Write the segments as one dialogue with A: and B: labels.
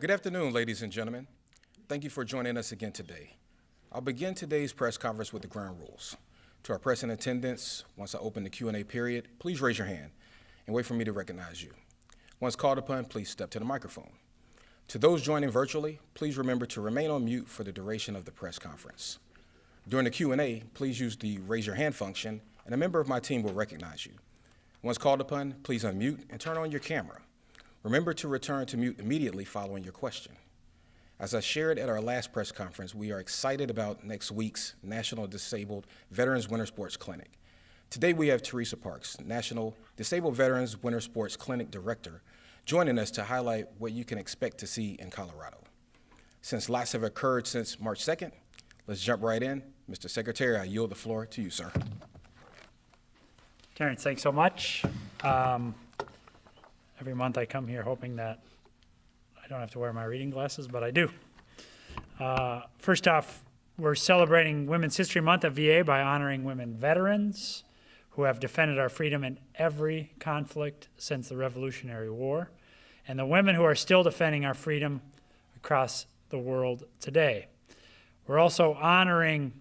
A: Good afternoon, ladies and gentlemen. Thank you for joining us again today. I'll begin today's press conference with the ground rules. To our press in attendance, once I open the Q&A period, please raise your hand and wait for me to recognize you. Once called upon, please step to the microphone. To those joining virtually, please remember to remain on mute for the duration of the press conference. During the Q&A, please use the raise your hand function, and a member of my team will recognize you. Once called upon, please unmute and turn on your camera. Remember to return to mute immediately following your question. As I shared at our last press conference, we are excited about next week's National Disabled Veterans Winter Sports Clinic. Today we have Teresa Parks, National Disabled Veterans Winter Sports Clinic Director, joining us to highlight what you can expect to see in Colorado. Since lots have occurred since March 2nd, let's jump right in. Mr. Secretary, I yield the floor to you, sir.
B: Terrence, thanks so much. Every month I come here hoping that I don't have to wear my reading glasses, but I do. First off, we're celebrating Women's History Month at VA by honoring women veterans who have defended our freedom in every conflict since the Revolutionary War, and the women who are still defending our freedom across the world today. We're also honoring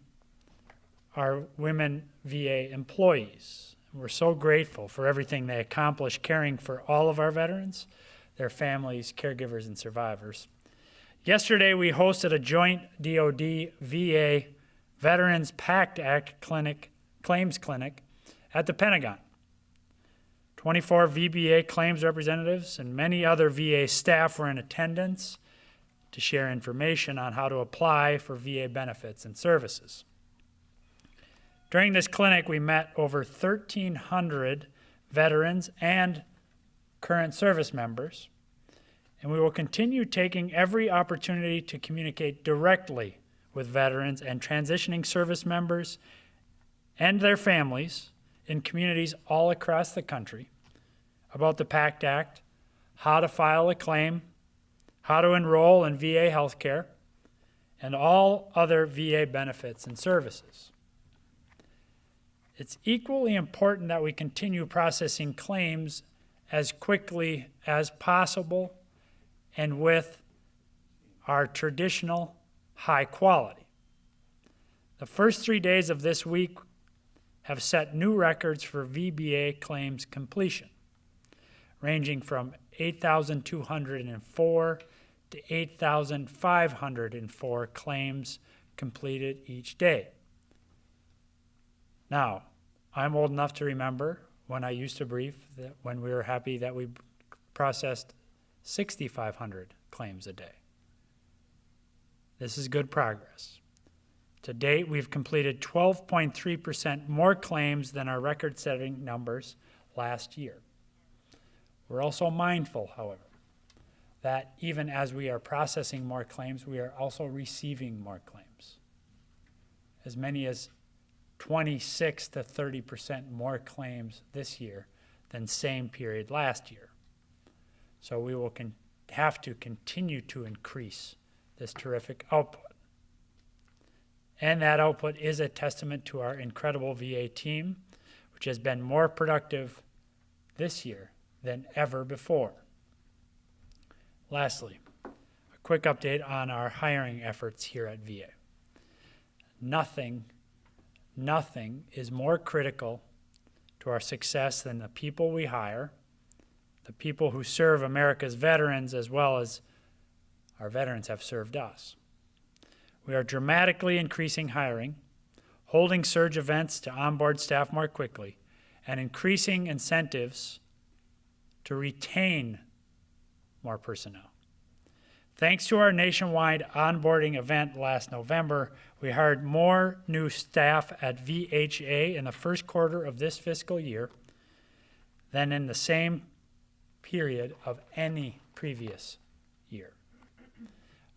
B: our women VA employees. We're so grateful for everything they accomplish caring for all of our veterans, their families, caregivers, and survivors. Yesterday, we hosted a joint DoD-VA Veterans PACT Act claims clinic at the Pentagon. 24 VBA claims representatives and many other VA staff were in attendance to share information on how to apply for VA benefits and services. During this clinic, we met over 1,300 veterans and current service members, and we will continue taking every opportunity to communicate directly with veterans and transitioning service members and their families in communities all across the country about the PACT Act, how to file a claim, how to enroll in VA healthcare, and all other VA benefits and services. It's equally important that we continue processing claims as quickly as possible and with our traditional high quality. The first 3 days of this week have set new records for VBA claims completion, ranging from 8,204 to 8,504 claims completed each day. Now, I'm old enough to remember when I used to brief that when we were happy that we processed 6,500 claims a day. This is good progress. To date, we've completed 12.3% more claims than our record-setting numbers last year. We're also mindful, however, that even as we are processing more claims, we are also receiving more claims. As many as 26 to 30% more claims this year than same period last year. So we will have to continue to increase this terrific output. And that output is a testament to our incredible VA team, which has been more productive this year than ever before. Lastly, a quick update on our hiring efforts here at VA. Nothing is more critical to our success than the people we hire, the people who serve America's veterans as well as our veterans have served us. We are dramatically increasing hiring, holding surge events to onboard staff more quickly, and increasing incentives to retain more personnel. Thanks to our nationwide onboarding event last November, we hired more new staff at VHA in the first quarter of this fiscal year than in the same period of any previous year.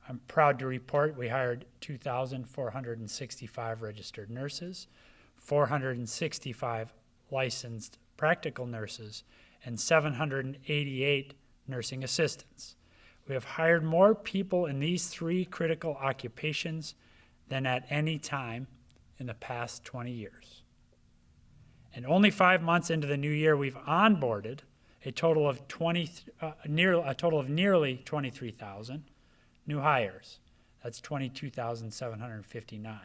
B: I'm proud to report we hired 2,465 registered nurses, 465 licensed practical nurses, and 788 nursing assistants. We have hired more people in these three critical occupations than at any time in the past 20 years. And only 5 months into the new year, we've onboarded a total of nearly 23,000 new hires. That's 22,759,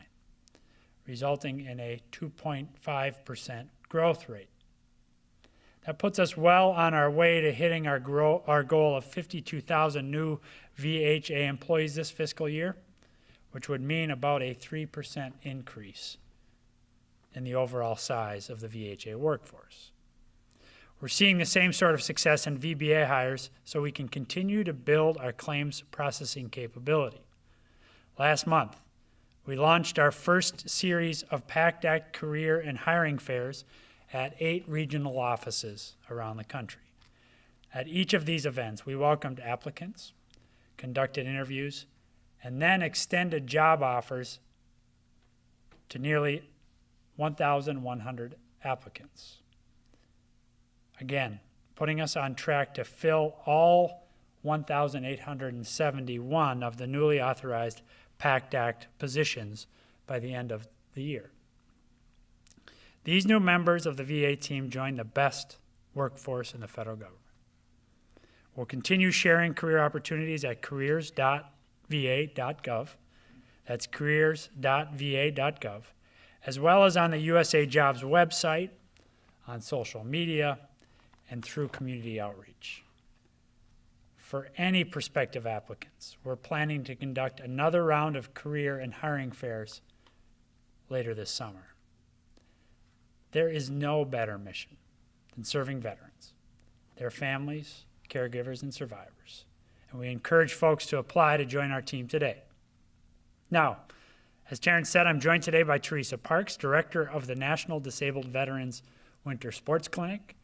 B: resulting in a 2.5% growth rate. That puts us well on our way to hitting our goal of 52,000 new VHA employees this fiscal year, which would mean about a 3% increase in the overall size of the VHA workforce. We're seeing the same sort of success in VBA hires, so we can continue to build our claims processing capability. Last month, we launched our first series of PACT Act career and hiring fairs at 8 regional offices around the country. At each of these events, we welcomed applicants, conducted interviews, and then extended job offers to nearly 1,100 applicants. Again, putting us on track to fill all 1,871 of the newly authorized PACT Act positions by the end of the year. These new members of the VA team join the best workforce in the federal government. We'll continue sharing career opportunities at careers.va.gov. That's careers.va.gov, as well as on the USA Jobs website, on social media, and through community outreach. For any prospective applicants, we're planning to conduct another round of career and hiring fairs later this summer. There is no better mission than serving veterans, their families, caregivers, and survivors. And we encourage folks to apply to join our team today. Now, as Terrence said, I'm joined today by Teresa Parks, Director of the National Disabled Veterans Winter Sports Clinic.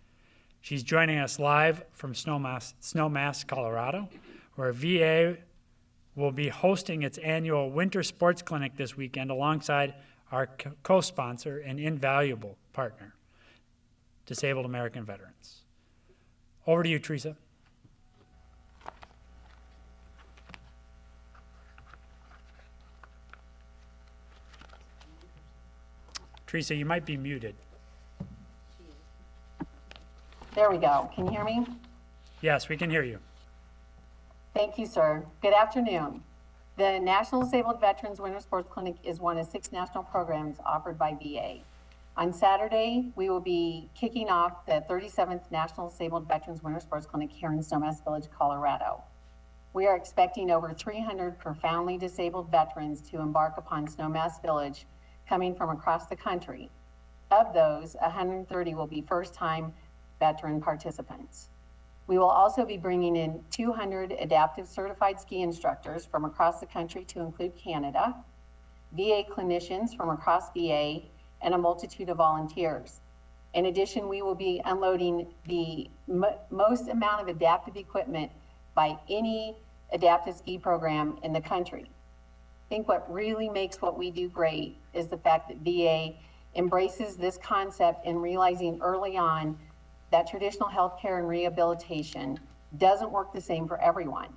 B: She's joining us live from Snowmass, Colorado, where VA will be hosting its annual Winter Sports Clinic this weekend alongside our co-sponsor and invaluable partner, Disabled American Veterans. Over to you, Teresa. Teresa, you might be muted.
C: There we go. Can you hear me?
B: Yes, we can hear you.
C: Thank you, sir. Good afternoon. The National Disabled Veterans Winter Sports Clinic is one of 6 national programs offered by VA. On Saturday, we will be kicking off the 37th National Disabled Veterans Winter Sports Clinic here in Snowmass Village, Colorado. We are expecting over 300 profoundly disabled veterans to embark upon Snowmass Village coming from across the country. Of those, 130 will be first-time veteran participants. We will also be bringing in 200 adaptive certified ski instructors from across the country to include Canada, VA clinicians from across VA, and a multitude of volunteers. In addition, we will be unloading the most amount of adaptive equipment by any adaptive ski program in the country. I think what really makes what we do great is the fact that VA embraces this concept in realizing early on that traditional healthcare and rehabilitation doesn't work the same for everyone.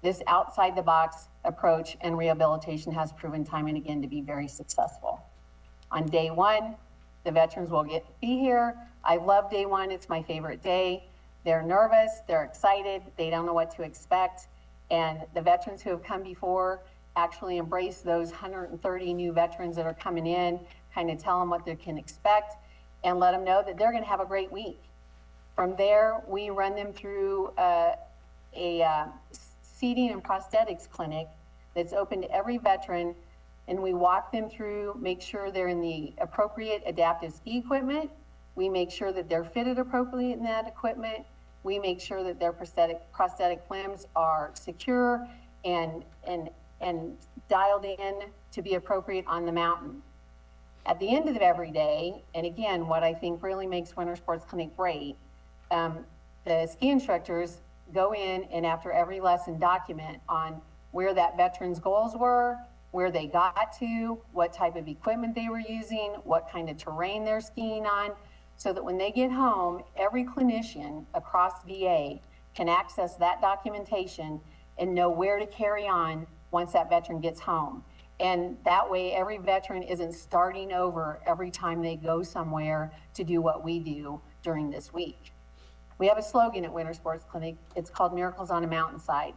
C: This outside the box approach and rehabilitation has proven time and again to be very successful. On day one, the veterans will be here. I love day one, it's my favorite day. They're nervous, they're excited, they don't know what to expect. And the veterans who have come before actually embrace those 130 new veterans that are coming in, kind of tell them what they can expect and let them know that they're gonna have a great week. From there, we run them through a seating and prosthetics clinic that's open to every veteran, and we walk them through, make sure they're in the appropriate adaptive ski equipment. We make sure that they're fitted appropriately in that equipment. We make sure that their prosthetic limbs are secure and dialed in to be appropriate on the mountain. At the end of every day, and again, what I think really makes Winter Sports Clinic great, the ski instructors go in and after every lesson document on where that veteran's goals were, where they got to, what type of equipment they were using, what kind of terrain they're skiing on, so that when they get home, every clinician across VA can access that documentation and know where to carry on once that veteran gets home. And that way, every veteran isn't starting over every time they go somewhere to do what we do during this week. We have a slogan at Winter Sports Clinic. It's called Miracles on a Mountainside.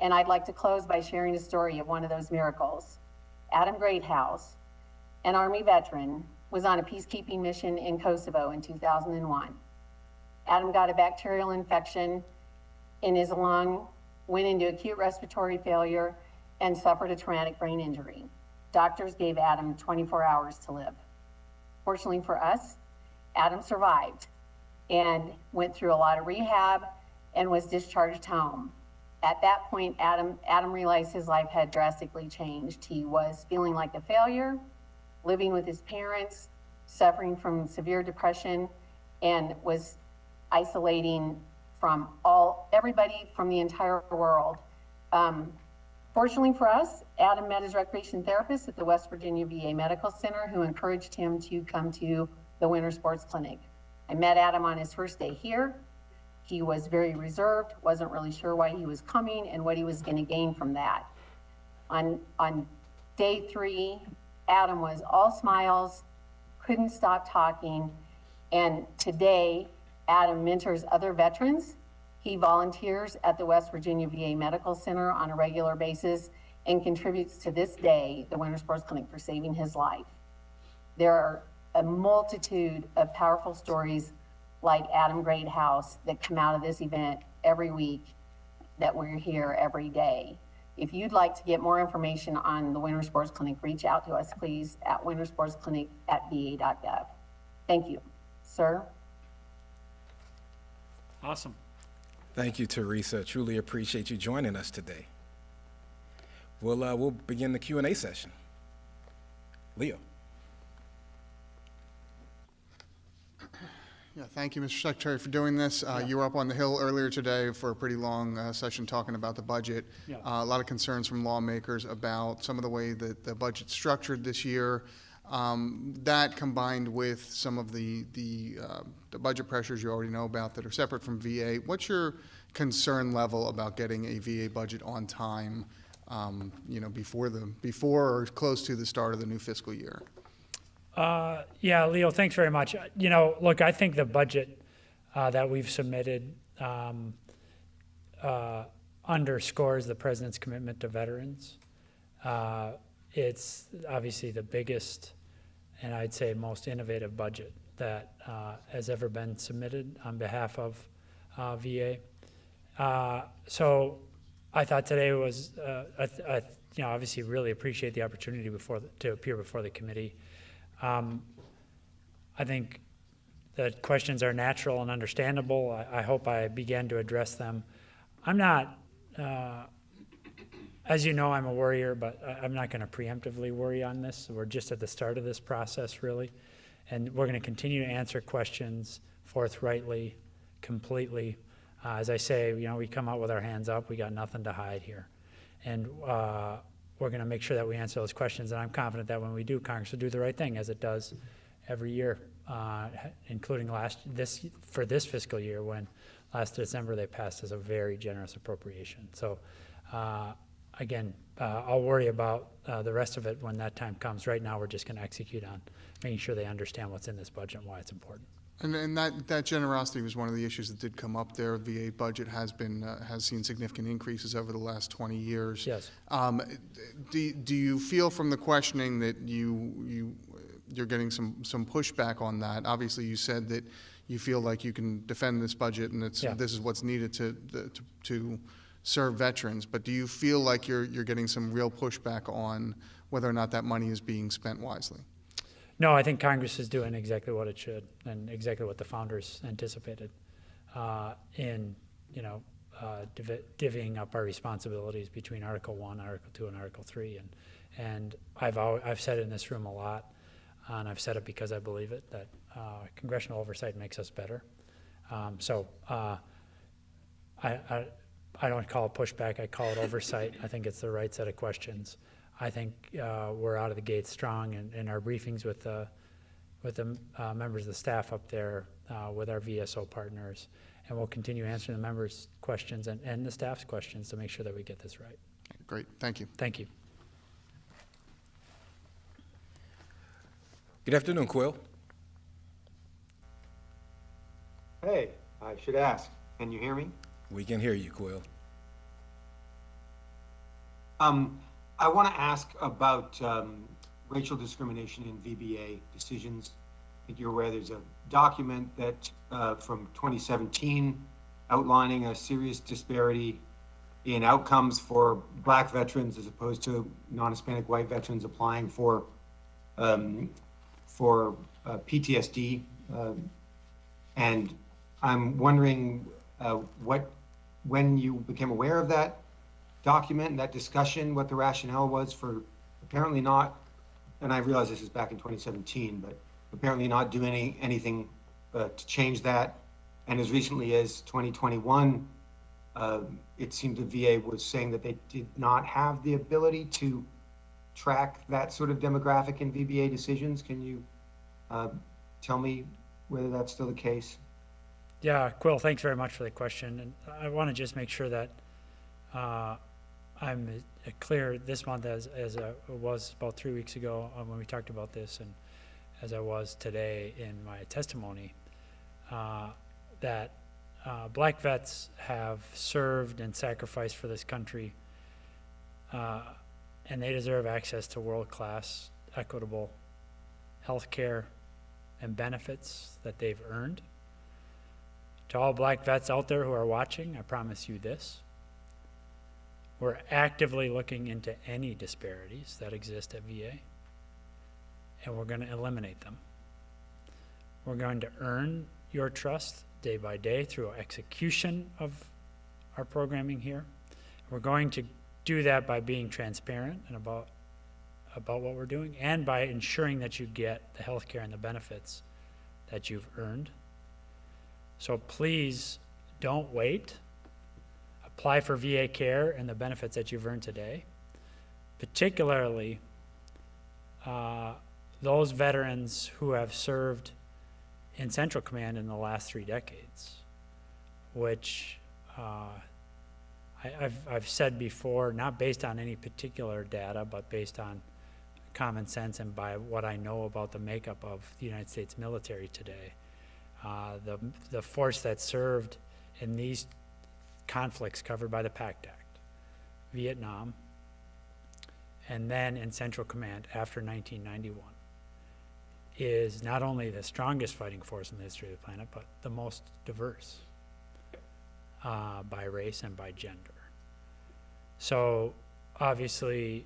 C: And I'd like to close by sharing a story of one of those miracles. Adam Greathouse, an Army veteran, was on a peacekeeping mission in Kosovo in 2001. Adam got a bacterial infection in his lung, went into acute respiratory failure, and suffered a traumatic brain injury. Doctors gave Adam 24 hours to live. Fortunately for us, Adam survived and went through a lot of rehab and was discharged home. At that point, Adam realized his life had drastically changed. He was feeling like a failure, living with his parents, suffering from severe depression, and was isolating from everybody from the entire world. Fortunately for us, Adam met his recreation therapist at the West Virginia VA Medical Center, who encouraged him to come to the Winter Sports Clinic. I met Adam on his first day here. He was very reserved, wasn't really sure why he was coming and what he was going to gain from that. On day 3, Adam was all smiles, couldn't stop talking, and today, Adam mentors other veterans. He volunteers at the West Virginia VA Medical Center on a regular basis and contributes to this day the Winter Sports Clinic for saving his life. There are a multitude of powerful stories like Adam Greathouse that come out of this event every week, that we're here every day. If you'd like to get more information on the Winter Sports Clinic, reach out to us, please, at wintersportsclinic@va.gov. Thank you. Sir?
B: Awesome.
A: Thank you, Teresa. Truly appreciate you joining us today. We'll begin the Q&A session. Leo.
D: Yeah, thank you, Mr. Secretary, for doing this. You were up on the Hill earlier today for a pretty long session talking about the budget.
B: Yeah.
D: A lot of concerns from lawmakers about some of the way that the budget's structured this year. That combined with some of the budget pressures you already know about that are separate from VA. What's your concern level about getting a VA budget on time, before or close to the start of the new fiscal year?
B: Yeah, Leo, thanks very much. Look, I think the budget that we've submitted underscores the president's commitment to veterans. It's obviously the biggest and I'd say most innovative budget that has ever been submitted on behalf of VA. So I thought today was, obviously really appreciate the opportunity to appear before the committee. I think the questions are natural and understandable. I hope I began to address them. I'm not, as you know, I'm a worrier, but I'm not going to preemptively worry on this. We're just at the start of this process, really. And we're going to continue to answer questions forthrightly, completely. As I say, we come out with our hands up. We got nothing to hide here. And we're going to make sure that we answer those questions. And I'm confident that when we do, Congress will do the right thing, as it does every year, including for this fiscal year, when last December they passed as a very generous appropriation. So again, I'll worry about the rest of it when that time comes. Right now, we're just going to execute on making sure they understand what's in this budget and why it's important.
D: And that generosity was one of the issues that did come up there. The VA budget has seen significant increases over the last 20 years.
B: Yes.
D: Do you feel from the questioning that you're getting some pushback on that? Obviously, you said that you feel like you can defend this budget and this is what's needed to serve veterans. But do you feel like you're getting some real pushback on whether or not that money is being spent wisely?
B: No, I think Congress is doing exactly what it should and exactly what the founders anticipated in divvying up our responsibilities between Article 1, Article 2, and Article 3. And I've said it in this room a lot, and I've said it because I believe it, that congressional oversight makes us better. I don't call it pushback, I call it oversight. I think it's the right set of questions. I think we're out of the gate strong in our briefings with the members of the staff up there, with our VSO partners, and we'll continue answering the members' questions and the staff's questions to make sure that we get this right.
D: Great, thank you.
B: Thank you.
A: Good afternoon, Quill.
E: Hey, I should ask, can you hear me?
A: We can hear you, Quill.
E: I want to ask about racial discrimination in VBA decisions. I think you're aware there's a document that from 2017 outlining a serious disparity in outcomes for Black veterans as opposed to non-Hispanic white veterans applying for PTSD. And I'm wondering when you became aware of that document and that discussion, what the rationale was for apparently not, and I realize this is back in 2017, but apparently not doing anything to change that. And as recently as 2021, it seemed the VA was saying that they did not have the ability to track that sort of demographic in VBA decisions. Can you tell me whether that's still the case?
B: Yeah, Quill, thanks very much for the question. And I want to just make sure that I'm clear this month as I was about 3 weeks ago when we talked about this, and as I was today in my testimony, that Black vets have served and sacrificed for this country, and they deserve access to world-class, equitable health care and benefits that they've earned. To all Black vets out there who are watching, I promise you this: we're actively looking into any disparities that exist at VA, and we're going to eliminate them. We're going to earn your trust day by day through execution of our programming here. We're going to do that by being transparent and about what we're doing, and by ensuring that you get the health care and the benefits that you've earned. So please don't wait. Apply for VA care and the benefits that you've earned today, particularly those veterans who have served in Central Command in the last 3 decades, which I've said before, not based on any particular data, but based on common sense and by what I know about the makeup of the United States military today. The force that served in these conflicts covered by the PACT Act, Vietnam, and then in Central Command after 1991, is not only the strongest fighting force in the history of the planet, but the most diverse by race and by gender. So obviously,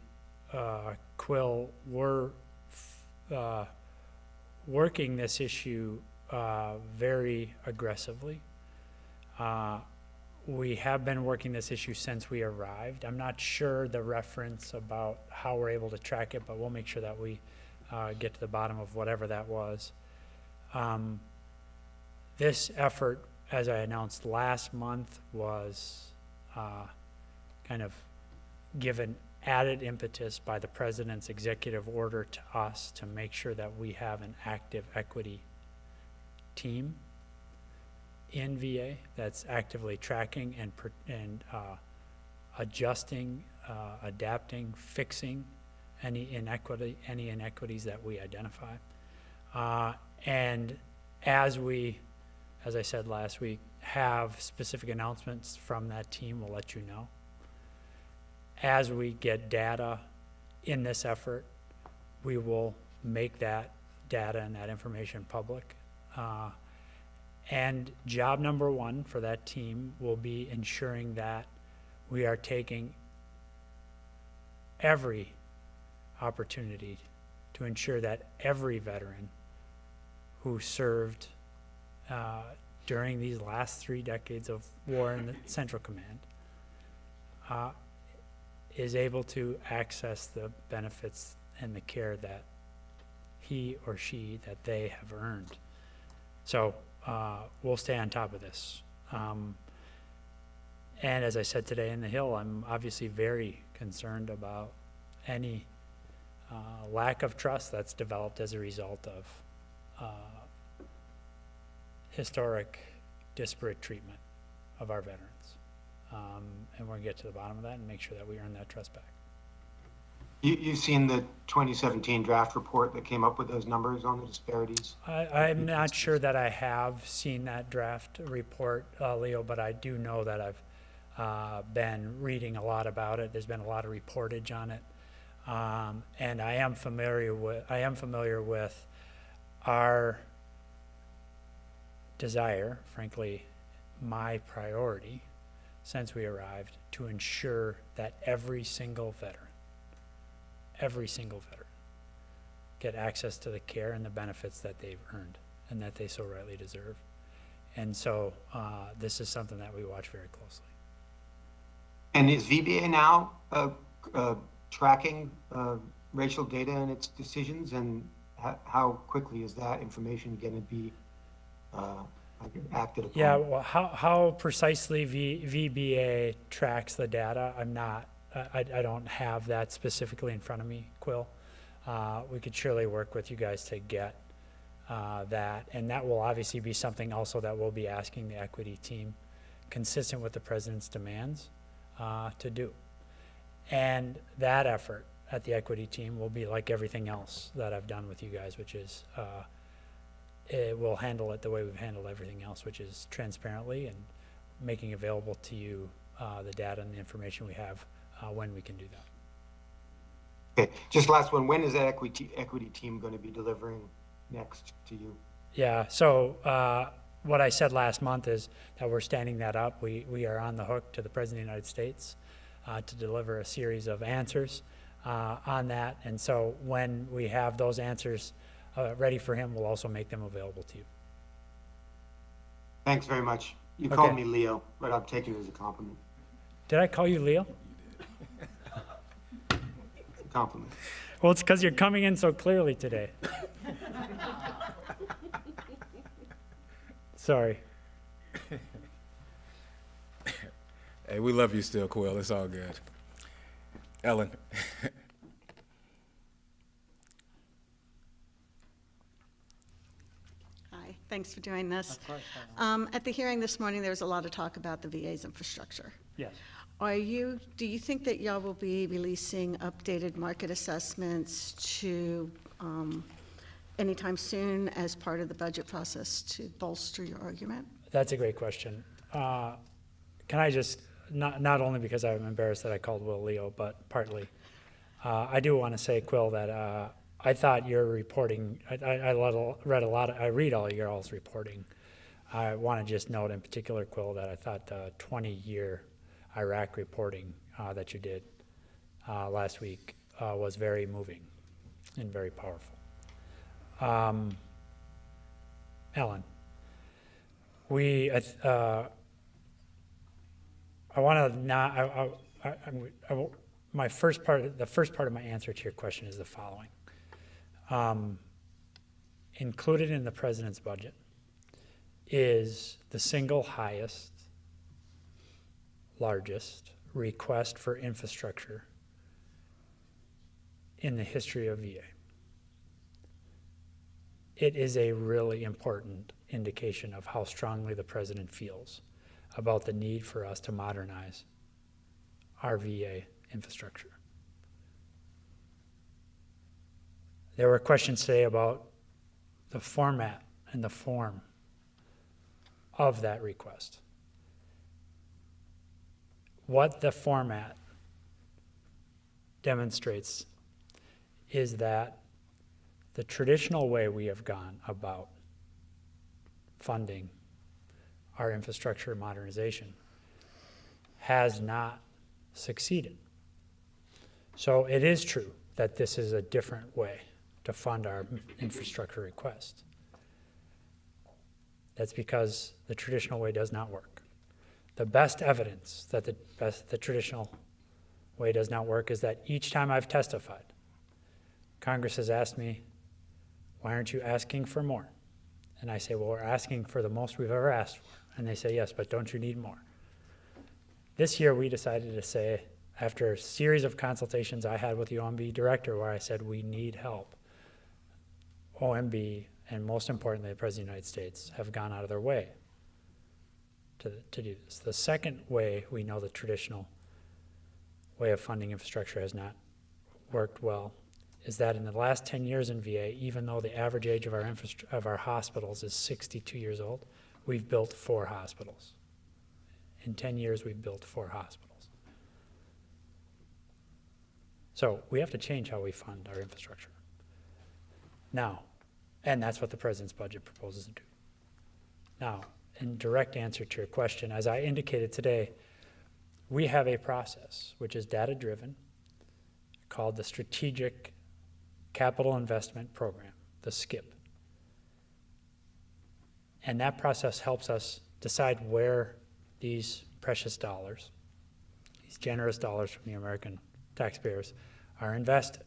B: Quill, we're working this issue very aggressively. We have been working this issue since we arrived. I'm not sure the reference about how we're able to track it, but we'll make sure that we get to the bottom of whatever that was. This effort, as I announced last month, was kind of given added impetus by the President's executive order to us to make sure that we have an active equity team in VA that's actively tracking and adjusting, adapting, fixing any inequities that we identify. And as I said last week, have specific announcements from that team, we'll let you know. As we get data in this effort, we will make that data and that information public. And job number one for that team will be ensuring that we are taking every opportunity to ensure that every veteran who served during these last 3 decades of war in the Central Command is able to access the benefits and the care that he or she, that they have earned. So we'll stay on top of this. And as I said today in the Hill, I'm obviously very concerned about any lack of trust that's developed as a result of historic disparate treatment of our veterans. And we're going to get to the bottom of that and make sure that we earn that trust back.
E: You've seen the 2017 draft report that came up with those numbers on the disparities?
B: I'm not sure that I have seen that draft report, Leo, but I do know that been reading a lot about it. There's been a lot of reportage on it. And I am familiar with our desire, frankly, my priority since we arrived, to ensure that every single veteran get access to the care and the benefits that they've earned and that they so rightly deserve. And so this is something that we watch very closely.
E: And is VBA now tracking racial data in its decisions, and how quickly is that information going to be acted upon?
B: Yeah, well, how precisely VBA tracks the data, I don't have that specifically in front of me, Quill. We could surely work with you guys to get that, and that will obviously be something also that we'll be asking the equity team, consistent with the president's demands, to do. And that effort at the equity team will be like everything else that I've done with you guys, which is it will handle it the way we've handled everything else, which is transparently and making available to you the data and the information we have when we can do that.
E: Okay, just last one. When is that equity team going to be delivering next to you?
B: Yeah, so what I said last month is that we're standing that up. We are on the hook to the President of the United States to deliver a series of answers on that. And so when we have those answers ready for him, we'll also make them available to you.
E: Thanks very much. You
B: Okay.
E: called me Leo, but I'm taking it as a compliment.
B: Did I call you Leo?
E: A compliment.
B: Well, it's because you're coming in so clearly today. Sorry.
A: Hey, we love you still, Quill. It's all good. Ellen.
F: Hi, thanks for doing this. At the hearing this morning, there was a lot of talk about the VA's infrastructure.
B: Yes.
F: Do you think that y'all will be releasing updated market assessments to anytime soon as part of the budget process to bolster your argument?
B: That's a great question. Can I just, not only because I'm embarrassed that I called Will Leo, but partly, I do want to say, Quill, that I thought your reporting, I read all your all's reporting. I want to just note in particular, Quill, that I thought the 20-year Iraq reporting that you did last week was very moving and very powerful. Ellen, I want to not. The first part of my answer to your question is the following. Included in the president's budget is the single highest, largest request for infrastructure in the history of VA. It is a really important indication of how strongly the president feels about the need for us to modernize our VA infrastructure. There were questions today about the format and the form of that request. What the format demonstrates is that the traditional way we have gone about funding our infrastructure modernization has not succeeded. So it is true that this is a different way to fund our infrastructure request. That's because the traditional way does not work. The best evidence that the traditional way does not work is that each time I've testified, Congress has asked me, why aren't you asking for more? And I say, well, we're asking for the most we've ever asked for. And they say, yes, but don't you need more? This year we decided to say, after a series of consultations I had with the OMB director where I said we need help, OMB, and most importantly, the President of the United States, have gone out of their way to do this. The second way we know the traditional way of funding infrastructure has not worked well is that in the last 10 years in VA, even though the average age of our hospitals is 62 years old, we've built 4 hospitals In 10 years, we've built 4 hospitals. So we have to change how we fund our infrastructure. Now, and that's what the president's budget proposes to do. Now, in direct answer to your question, as I indicated today, we have a process which is data-driven called the Strategic Capital Investment Program, the SCIP. And that process helps us decide where these precious dollars, these generous dollars from the American taxpayers, are invested.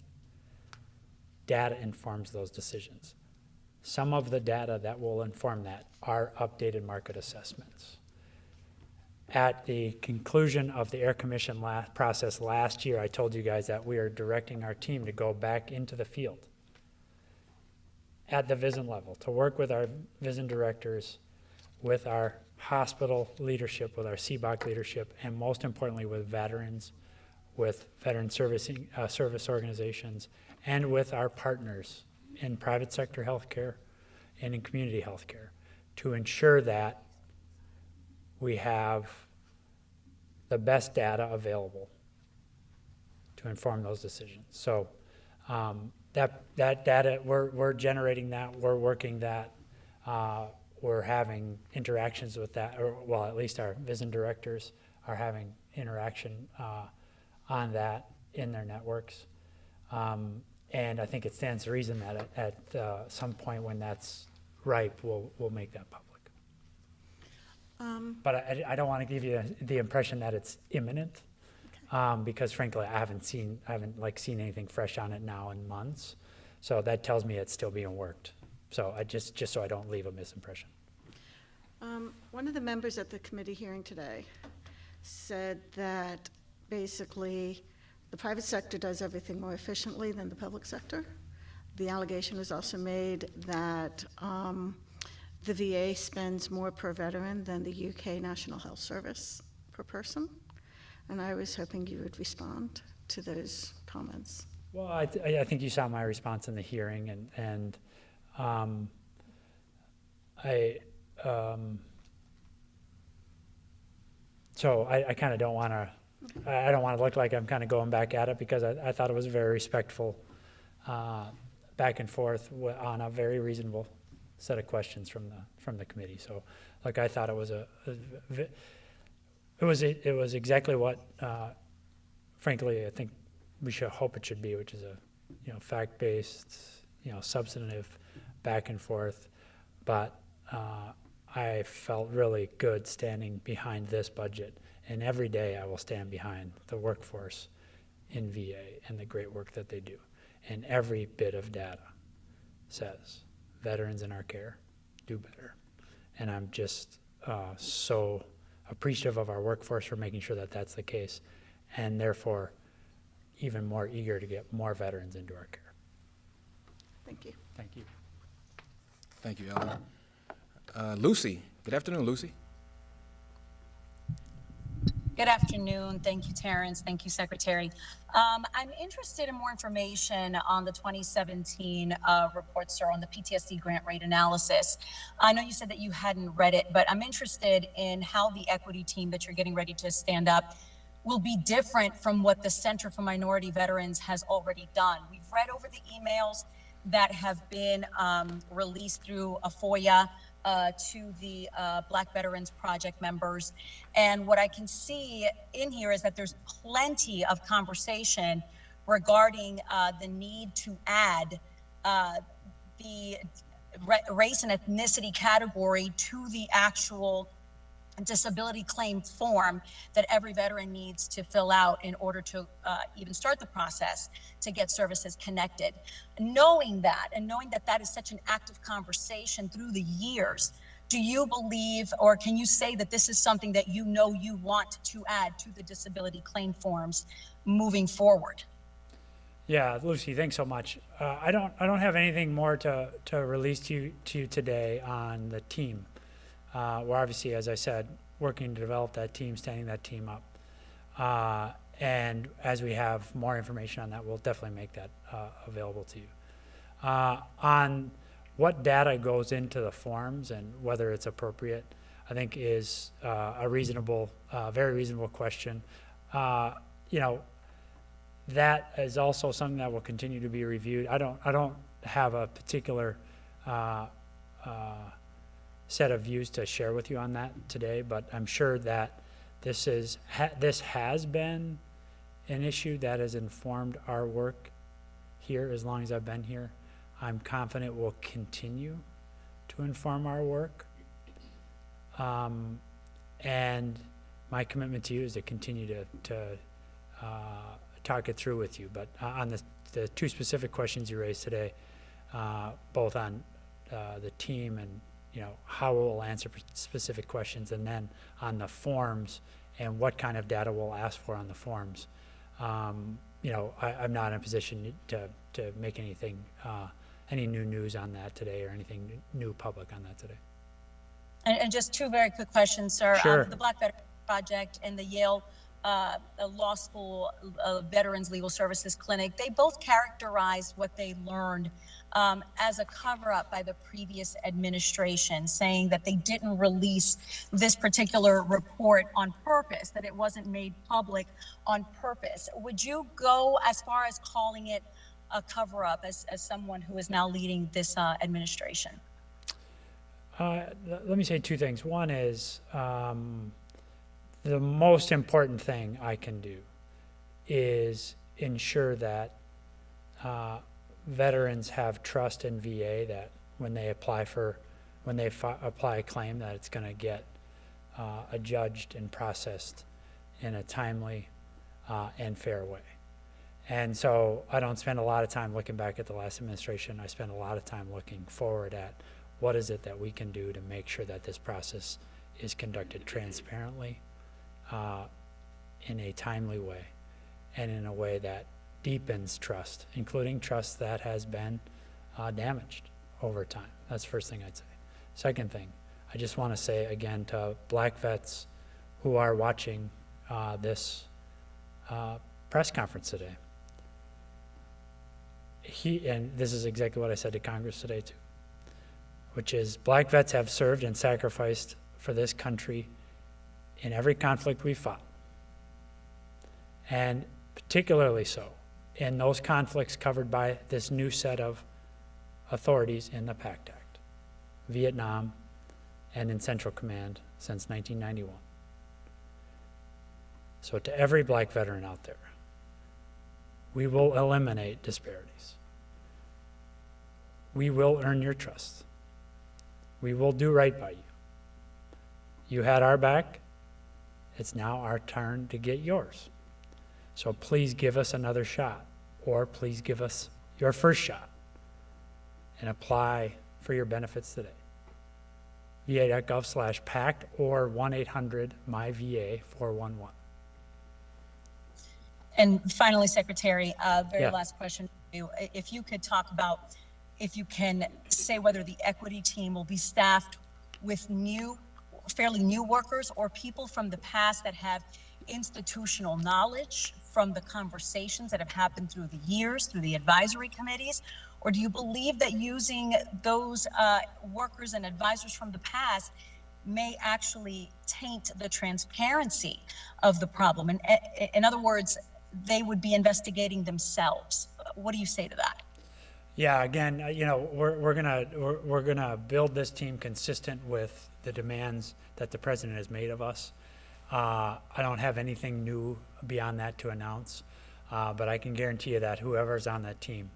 B: Data informs those decisions. Some of the data that will inform that are updated market assessments. At the conclusion of the Air Commission process last year, I told you guys that we are directing our team to go back into the field at the VISN level, to work with our VISN directors, with our hospital leadership, with our CBOC leadership, and most importantly with veterans, with veteran service organizations, and with our partners in private sector healthcare and in community healthcare to ensure that we have the best data available to inform those decisions. So that data, we're generating that, we're working that, we're having interactions with that, or well, at least our VISN directors are having interaction on that in their networks. And I think it stands to reason that at some point when that's ripe, we'll make that public. But I don't want to give you the impression that it's imminent, because frankly, I haven't seen anything fresh on it now in months. So that tells me it's still being worked. So I just so I don't leave a misimpression.
F: One of the members at the committee hearing today said that basically the private sector does everything more efficiently than the public sector. The allegation was also made that the VA spends more per veteran than the UK National Health Service per person. And I was hoping you would respond to those comments.
B: Well, I think you saw my response in the hearing, and so I kind of don't want to. I don't want to look like I'm kind of going back at it, because I thought it was a very respectful back and forth on a very reasonable set of questions from the committee. So, like, I thought it was it was exactly what, frankly, I think we should hope it should be, which is a fact-based, substantive back and forth. But I felt really good standing behind this budget. And every day I will stand behind the workforce in VA and the great work that they do. And every bit of data says veterans in our care do better. And I'm just so appreciative of our workforce for making sure that that's the case, and therefore even more eager to get more veterans into our care.
F: Thank you.
B: Thank you.
A: Thank you, Ellen. Lucy, good afternoon, Lucy.
G: Good afternoon. Thank you, Terrence. Thank you, Secretary. I'm interested in more information on the 2017 report, sir, on the PTSD grant rate analysis. I know you said that you hadn't read it, but I'm interested in how the equity team that you're getting ready to stand up will be different from what the Center for Minority Veterans has already done. We've read over the emails that have been released through a FOIA to the Black Veterans Project members. And what I can see in here is that there's plenty of conversation regarding the need to add the race and ethnicity category to the actual disability claim form that every veteran needs to fill out in order to even start the process to get services connected. Knowing that, and knowing that that is such an active conversation through the years, do you believe, or can you say that this is something that you know you want to add to the disability claim forms moving forward?
B: Yeah, Lucy, thanks so much. I don't have anything more to release to you today on the team. We're obviously, as I said, working to develop that team, standing that team up. And as we have more information on that, we'll definitely make that available to you. On what data goes into the forms and whether it's appropriate, I think is a reasonable, very reasonable question. You know, that is also something that will continue to be reviewed. I don't have a particular set of views to share with you on that today, but I'm sure that this has been an issue that has informed our work here as long as I've been here. I'm confident will continue to inform our work. And my commitment to you is to continue to talk it through with you. But on the two specific questions you raised today, both on the team and how we'll answer specific questions, and then on the forms and what kind of data we'll ask for on the forms, I'm not in a position to make anything, any new news on that today or anything new public on that today.
G: And just two very quick questions, sir.
B: Sure.
G: The Black Veterans Project and the Yale Law School Veterans Legal Services Clinic, they both characterized what they learned as a cover-up by the previous administration, saying that they didn't release this particular report on purpose, that it wasn't made public on purpose. Would you go as far as calling it a cover-up as someone who is now leading this administration?
B: Let me say two things. One is the most important thing I can do is ensure that veterans have trust in VA, that when they apply a claim, that it's going to get adjudged and processed in a timely and fair way. And so I don't spend a lot of time looking back at the last administration. I spend a lot of time looking forward at what is it that we can do to make sure that this process is conducted transparently, in a timely way, and in a way that deepens trust, including trust that has been damaged over time. That's the first thing I'd say. Second thing, I just want to say again to Black vets who are watching this press conference today, and this is exactly what I said to Congress today too, which is Black vets have served and sacrificed for this country in every conflict we've fought, and particularly so in those conflicts covered by this new set of authorities in the PACT Act, Vietnam, and in Central Command since 1991. So to every Black veteran out there, we will eliminate disparities. We will earn your trust. We will do right by you. You had our back. It's now our turn to get yours. So please give us another shot, or please give us your first shot and apply for your benefits today. va.gov/PACT or 1-800-MY-VA-411.
G: And finally, Secretary,
B: Yeah.
G: last question for you. If you could talk about, if you can say whether the equity team will be staffed with fairly new workers or people from the past that have institutional knowledge from the conversations that have happened through the years, through the advisory committees, or do you believe that using those workers and advisors from the past may actually taint the transparency of the problem? And in other words, they would be investigating themselves. What do you say to that?
B: Yeah, again, we're gonna build this team consistent with the demands that the president has made of us. I don't have anything new beyond that to announce, but I can guarantee you that whoever's on that team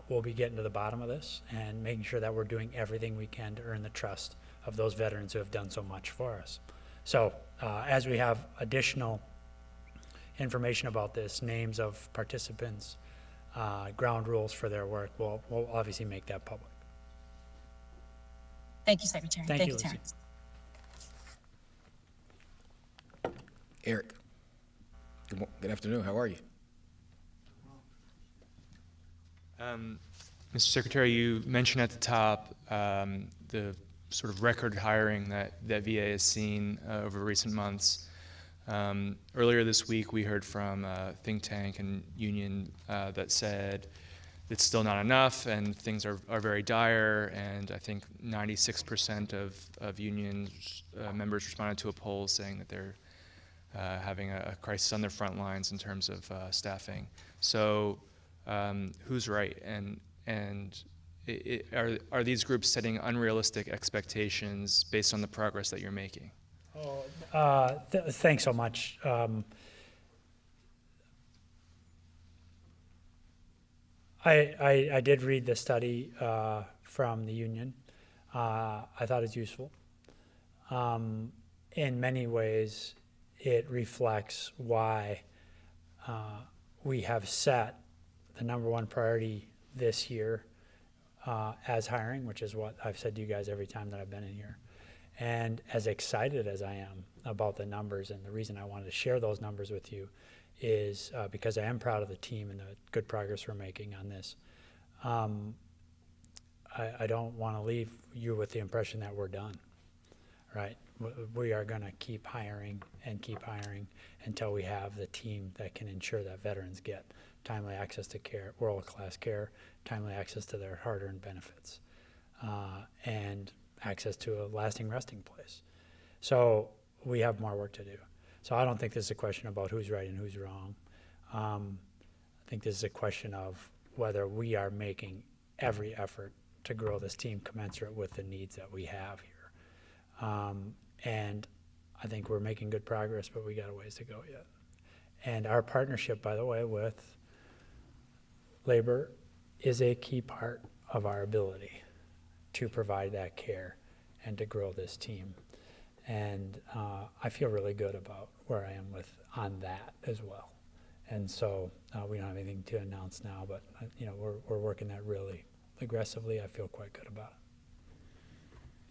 B: will be getting to the bottom of this and making sure that we're doing everything we can to earn the trust of those veterans who have done so much for us. So as we have additional information about this, names of participants, ground rules for their work, we'll obviously make that public.
G: Thank you, Secretary.
B: Thank you, Lucy.
G: Terrence.
A: Eric, good afternoon. How are you?
H: Mr. Secretary, you mentioned at the top the sort of record hiring that VA has seen over recent months. Earlier this week, we heard from a think tank and union that said it's still not enough, and things are very dire. And I think 96% of union members responded to a poll saying that they're having a crisis on their front lines in terms of staffing. So who's right? And are these groups setting unrealistic expectations based on the progress that you're making?
B: Thanks so much. I did read the study from the union. I thought it's useful. In many ways, it reflects why we have set the #1 priority this year as hiring, which is what I've said to you guys every time that I've been in here. And as excited as I am about the numbers, and the reason I wanted to share those numbers with you is because I am proud of the team and the good progress we're making on this. I don't want to leave you with the impression that we're done, right? We are going to keep hiring until we have the team that can ensure that veterans get timely access to care, world-class care, timely access to their hard-earned benefits, and access to a lasting resting place. So we have more work to do. So I don't think this is a question about who's right and who's wrong. I think this is a question of whether we are making every effort to grow this team commensurate with the needs that we have here. And I think we're making good progress, but we got a ways to go yet. And our partnership, by the way, with labor is a key part of our ability to provide that care and to grow this team. And I feel really good about where I am on that as well. And so we don't have anything to announce now, but we're working that really aggressively. I feel quite good about it.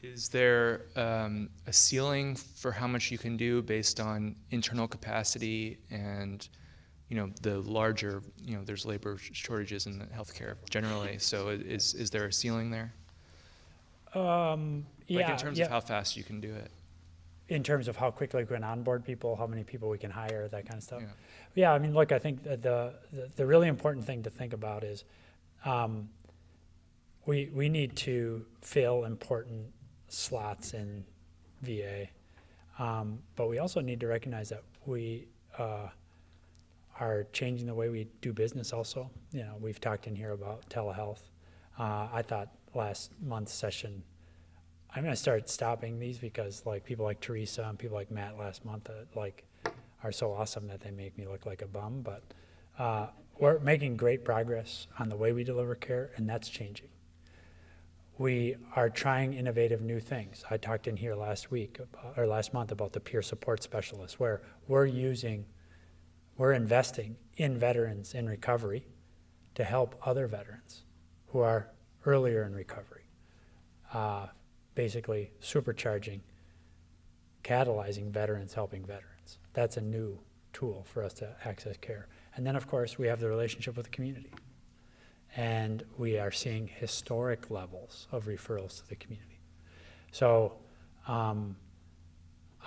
H: Is there a ceiling for how much you can do based on internal capacity and, the larger, there's labor shortages in the healthcare generally. So is there a ceiling there?
B: Yeah.
H: Like in terms of how fast you can do it?
B: In terms of how quickly we can onboard people, how many people we can hire, that kind of stuff.
H: Yeah.
B: I mean, look, I think the really important thing to think about is we need to fill important slots in VA, but we also need to recognize that we are changing the way we do business also. We've talked in here about telehealth. I thought last month's session, I'm going to start stopping these because people like Teresa and people like Matt last month are so awesome that they make me look like a bum. But we're making great progress on the way we deliver care, and that's changing. We are trying innovative new things. I talked in here last month about the peer support specialists, where we're investing in veterans in recovery to help other veterans who are earlier in recovery. Basically supercharging, catalyzing veterans, helping veterans. That's a new tool for us to access care. And then, of course, we have the relationship with the community. And we are seeing historic levels of referrals to the community. So I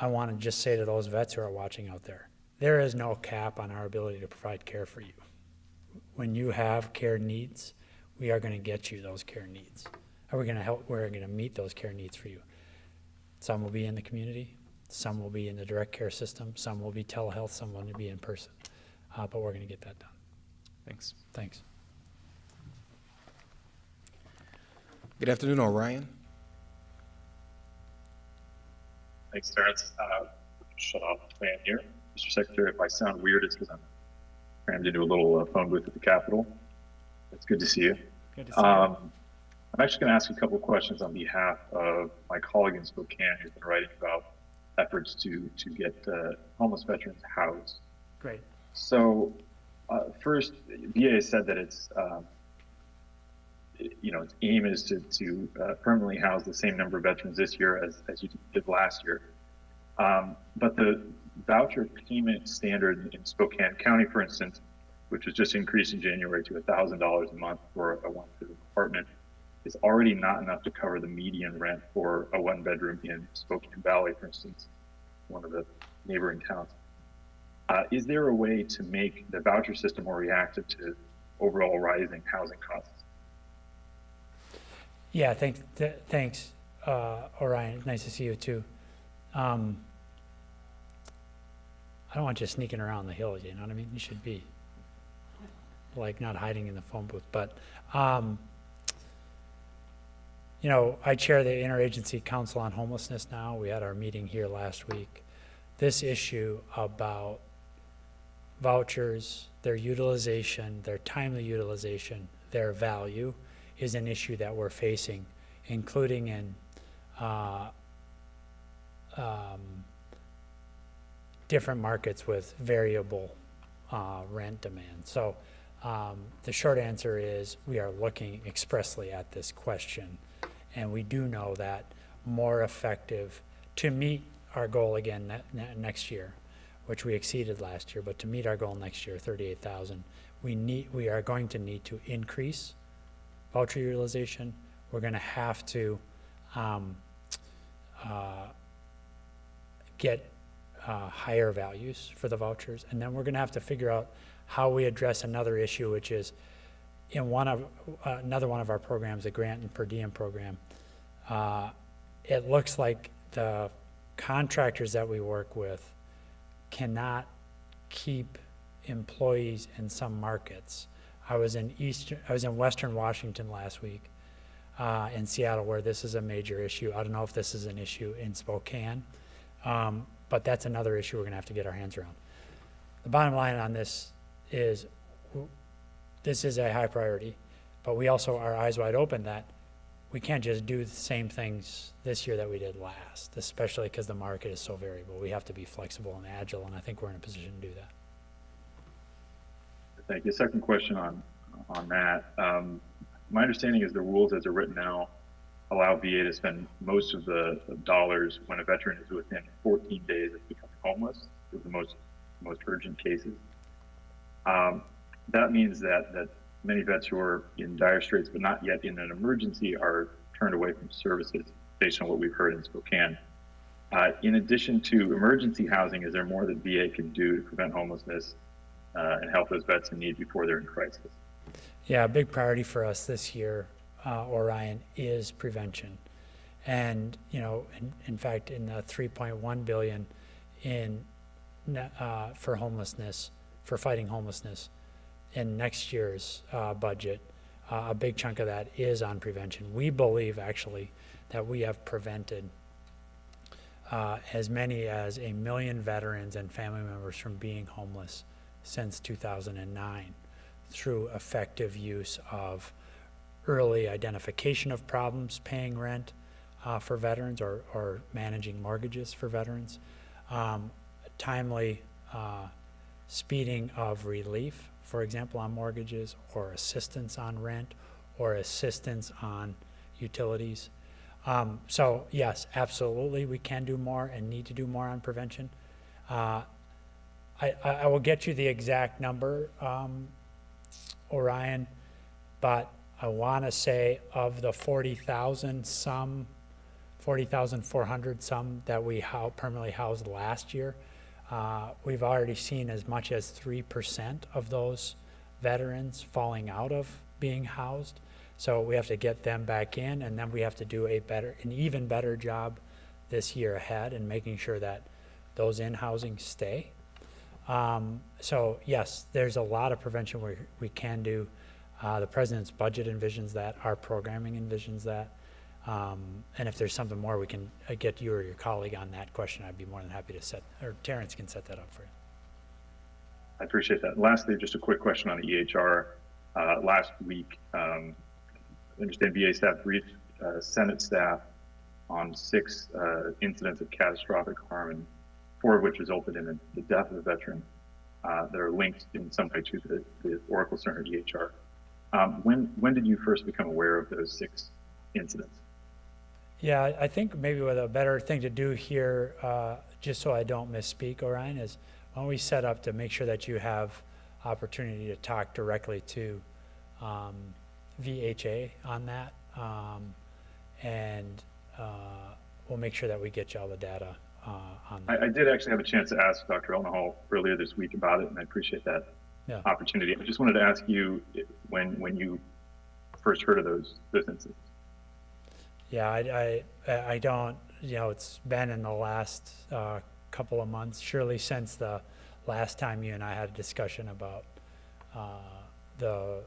B: want to just say to those vets who are watching out there is no cap on our ability to provide care for you. When you have care needs, we are going to get you those care needs. We're going to meet those care needs for you. Some will be in the community, some will be in the direct care system, some will be telehealth, some will be in person. But we're going to get that done.
H: Thanks.
B: Thanks.
A: Good afternoon, Orion.
I: Thanks, Terrence. Shut off the fan here. Mr. Secretary, if I sound weird, it's because I'm crammed into a little phone booth at the Capitol. It's good to see you.
B: Good to see you.
I: I'm actually going to ask you a couple of questions on behalf of my colleague in Spokane who's been writing about efforts to get homeless veterans housed.
B: Great.
I: So first, VA has said that its aim is to permanently house the same number of veterans this year as you did last year. But the voucher payment standard in Spokane County, for instance, which was just increased in January to $1,000 a month for a one-bedroom apartment, is already not enough to cover the median rent for a one-bedroom in Spokane Valley, for instance, one of the neighboring towns. Is there a way to make the voucher system more reactive to overall rising housing costs.
B: Yeah, thanks, Orion. Nice to see you too. I don't want you sneaking around the hill, you know what I mean? You should be like not hiding in the phone booth. But, you know, I chair the Interagency Council on Homelessness now. We had our meeting here last week. This issue about vouchers, their utilization, their timely utilization, their value is an issue that we're facing, including in different markets with variable rent demand. So the short answer is we are looking expressly at this question, and we do know that more effective to meet our goal again next year, which we exceeded last year, but to meet our goal next year, 38,000, we are going to need to increase voucher utilization. We're going to have to get higher values for the vouchers, and then we're going to have to figure out how we address another issue, which is in another one of our programs, the grant and per diem program. It looks like the contractors that we work with cannot keep employees in some markets. I was in Western Washington last week, in Seattle, where this is a major issue. I don't know if this is an issue in Spokane, but that's another issue we're going to have to get our hands around. The bottom line on this is this is a high priority, but we also are eyes wide open that we can't just do the same things this year that we did last, especially because the market is so variable. We have to be flexible and agile, and I think we're in a position to do that.
I: Thank you. Second question on that. My understanding is the rules as they're written now allow VA to spend most of the dollars when a veteran is within 14 days of becoming homeless, for the most urgent cases. That means that many vets who are in dire straits but not yet in an emergency are turned away from services based on what we've heard in Spokane. In addition to emergency housing, is there more that VA can do to prevent homelessness and help those vets in need before they're in crisis?
B: Yeah, a big priority for us this year, Orion, is prevention. And, you know, in fact, in the $3.1 billion for homelessness, for fighting homelessness, in next year's budget, a big chunk of that is on prevention. We believe, actually, that we have prevented as many as 1 million veterans and family members from being homeless since 2009 through effective use of early identification of problems paying rent for veterans or managing mortgages for veterans, timely speeding of relief, for example, on mortgages, or assistance on rent, or assistance on utilities. So yes, absolutely, we can do more and need to do more on prevention. I will get you the exact number, Orion, but I want to say of the 40,000, some 40,400 some that we permanently housed last year, we've already seen as much as 3% of those veterans falling out of being housed. So we have to get them back in, and then we have to do an even better job this year ahead in making sure that those in housing stay. So yes, there's a lot of prevention we can do. The president's budget envisions that, our programming envisions that. And if there's something more we can get you or your colleague on that question, I'd be more than happy to or Terrence can set that up for you.
I: I appreciate that. Lastly, just a quick question on the EHR. Last week, I understand VA staff briefed Senate staff on 6 incidents of catastrophic harm, and 4 of which resulted in the death of a veteran that are linked in some way to the Oracle Center EHR. When did you first become aware of those 6 incidents?
B: Yeah, I think maybe what a better thing to do here, just so I don't misspeak, Orion, is why don't we set up to make sure that you have opportunity to talk directly to VHA on that, and we'll make sure that we get you all the data on that.
I: I did actually have a chance to ask Dr. Elnahal earlier this week about it, and I appreciate that
B: Yeah.
I: opportunity. I just wanted to ask you when you first heard of those instances.
B: Yeah, I don't, it's been in the last couple of months, surely since the last time you and I had a discussion about the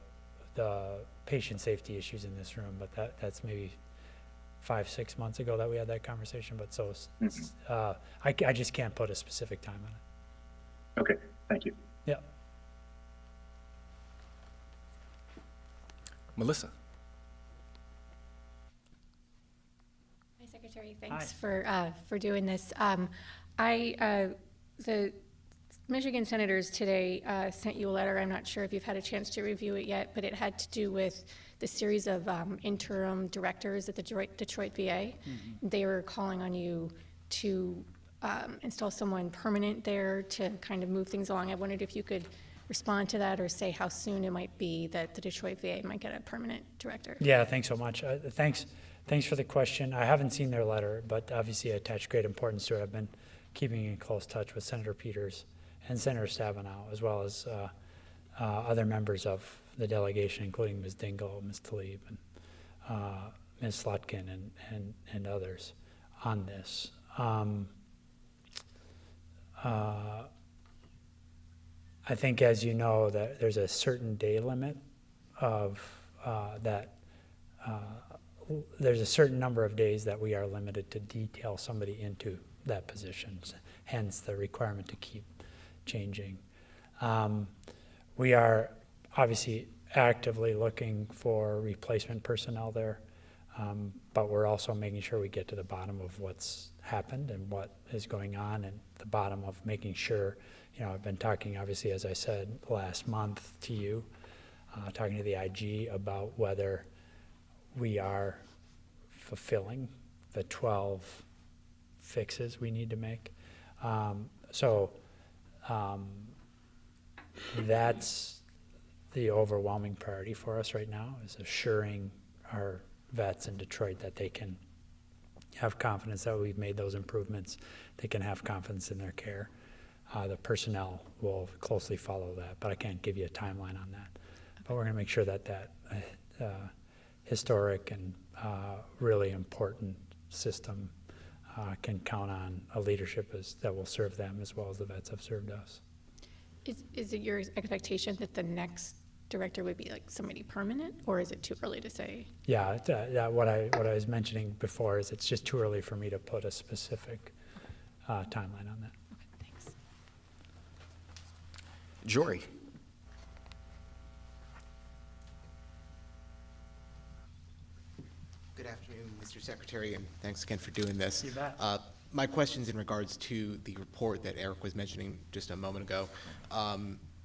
B: patient safety issues in this room, but that's maybe 5-6 months ago that we had that conversation, but so I just can't put a specific time on it.
I: Okay, thank you.
B: Yeah.
A: Melissa.
J: Hi, Secretary. Thanks for doing this. The Michigan senators today sent you a letter. I'm not sure if you've had a chance to review it yet, but it had to do with the series of interim directors at the Detroit VA. Mm-hmm. They were calling on you to install someone permanent there to kind of move things along. I wondered if you could respond to that or say how soon it might be that the Detroit VA might get a permanent director.
B: Yeah, thanks so much. Thanks for the question. I haven't seen their letter, but obviously I attach great importance to it. I've been keeping in close touch with Senator Peters and Senator Stabenow, as well as other members of the delegation, including Ms. Dingell, Ms. Tlaib, and Ms. Slotkin, and others on this. I think, as you know, that there's a certain day limit of there's a certain number of days that we are limited to detail somebody into that position, hence the requirement to keep changing. We are obviously actively looking for replacement personnel there, but we're also making sure we get to the bottom of what's happened and what is going on, and the bottom of making sure, I've been talking, obviously, as I said, last month to you, talking to the IG about whether we are fulfilling the 12 fixes we need to make. That's the overwhelming priority for us right now, is assuring our vets in Detroit that they can have confidence that we've made those improvements. They can have confidence in their care. The personnel will closely follow that, but I can't give you a timeline on that. But we're going to make sure that historic and really important system can count on a leadership that will serve them as well as the vets have served us.
J: Is it your expectation that the next director would be like somebody permanent, or is it too early to say?
B: Yeah, what I was mentioning before is it's just too early for me to put a specific timeline on that.
J: Okay, thanks.
A: Jory.
K: Good afternoon, Mr. Secretary, and thanks again for doing this.
B: You bet.
K: My question's in regards to the report that Eric was mentioning just a moment ago.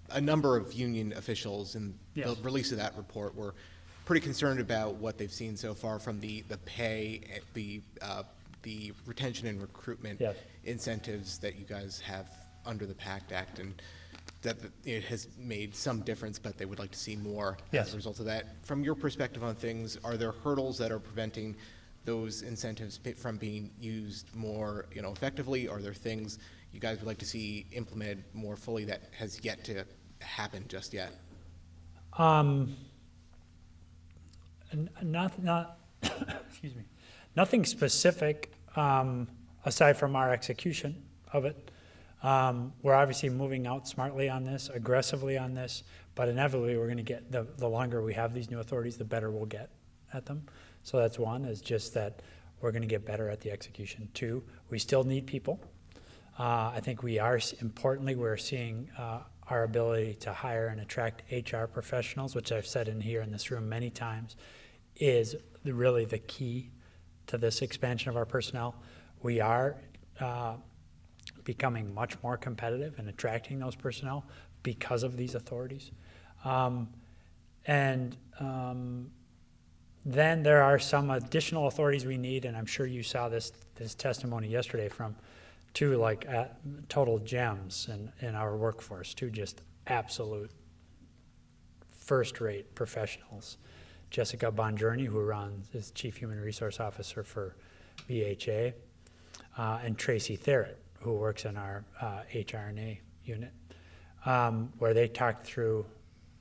K: A number of union officials in the release of that report were pretty concerned about what they've seen so far from the pay, the retention and recruitment incentives that you guys have under the PACT Act, and that it has made some difference, but they would like to see more as a result of that. From your perspective on things, are there hurdles that are preventing those incentives from being used more effectively? Are there things you guys would like to see implemented more fully that has yet to happen just yet?
B: Excuse me. Nothing specific aside from our execution of it. We're obviously moving out smartly on this, aggressively on this, but inevitably we're going to get, the longer we have these new authorities, the better we'll get at them. So that's one, is just that we're going to get better at the execution. Two, we still need people. I think we are, importantly, we're seeing our ability to hire and attract HR professionals, which I've said in here in this room many times, is really the key to this expansion of our personnel. We are becoming much more competitive in attracting those personnel because of these authorities. Then there are some additional authorities we need, and I'm sure you saw this testimony yesterday from two total gems in our workforce, two just absolute first-rate professionals. Jessica Bonjourney, who is Chief Human Resource Officer for VHA, and Tracy Therrett, who works in our HR&A unit. where they talked through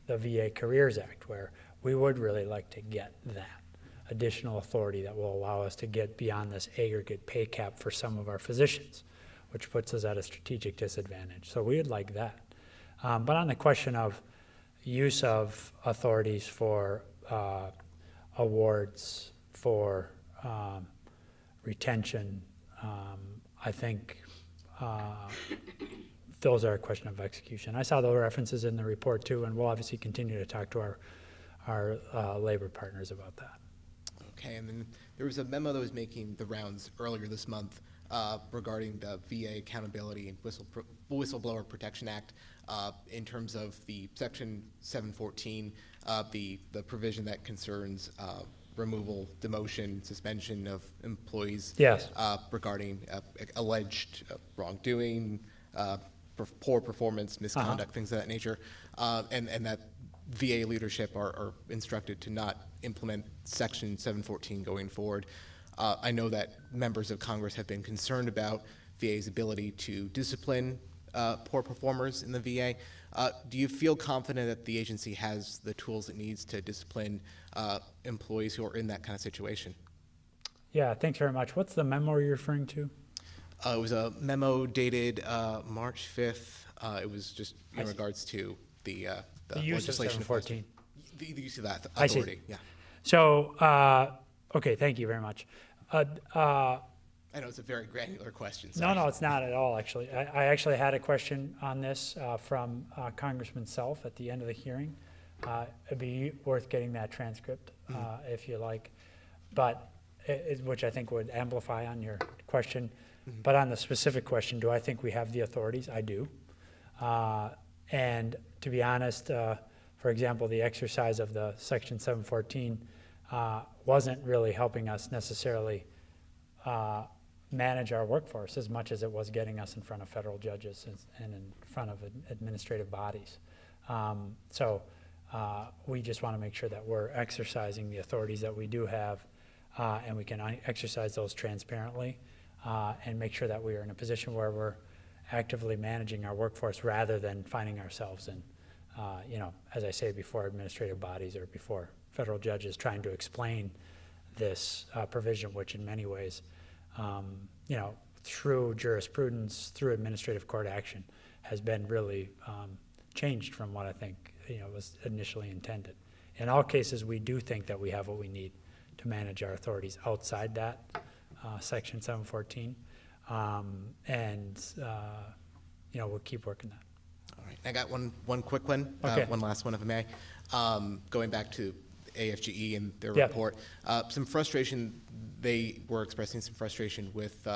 B: the VA Careers Act, where we would really like to get that additional authority that will allow us to get beyond this aggregate pay cap for some of our physicians, which puts us at a strategic disadvantage. So we would like that. But on the question of use of authorities for awards, for retention, I think those are a question of execution. I saw those references in the report too, and we'll obviously continue to talk to our labor partners about that.
K: Okay, and then there was a memo that was making the rounds earlier this month regarding the VA Accountability and Whistleblower Protection Act in terms of the Section 714, the provision that concerns removal, demotion, suspension of employees.
B: Yes.
K: Regarding alleged wrongdoing, poor performance, misconduct, things of that nature, and that VA leadership are instructed to not implement Section 714 going forward. I know that members of Congress have been concerned about VA's ability to discipline poor performers in the VA. Do you feel confident that the agency has the tools it needs to discipline employees who are in that kind of situation?
B: Yeah, thanks very much. What's the memo you're referring to?
K: It was a memo dated March 5th. It was just in regards to the
B: use of
K: legislation.
B: 714.
K: The use of that
B: I see.
K: authority, yeah.
B: So, okay, thank you very much.
K: I know it's a very granular question. Sorry.
B: No, it's not at all, actually. I actually had a question on this from Congressman Self at the end of the hearing. It'd be worth getting that transcript if you like, but which I think would amplify on your question. But on the specific question, do I think we have the authorities? I do. And to be honest, for example, the exercise of the Section 714 wasn't really helping us necessarily manage our workforce as much as it was getting us in front of federal judges and in front of administrative bodies. So we just want to make sure that we're exercising the authorities that we do have, and we can exercise those transparently, and make sure that we are in a position where we're actively managing our workforce rather than finding ourselves in, as I say, before administrative bodies or before federal judges trying to explain this provision, which in many ways, through jurisprudence, through administrative court action, has been really changed from what I think was initially intended. In all cases, we do think that we have what we need to manage our authorities outside that Section 714, we'll keep working that.
K: All right, I got one quick one,
B: Okay.
K: one last one if I may. Going back to AFGE and their
B: Yeah.
K: report, some frustration, they were expressing some frustration with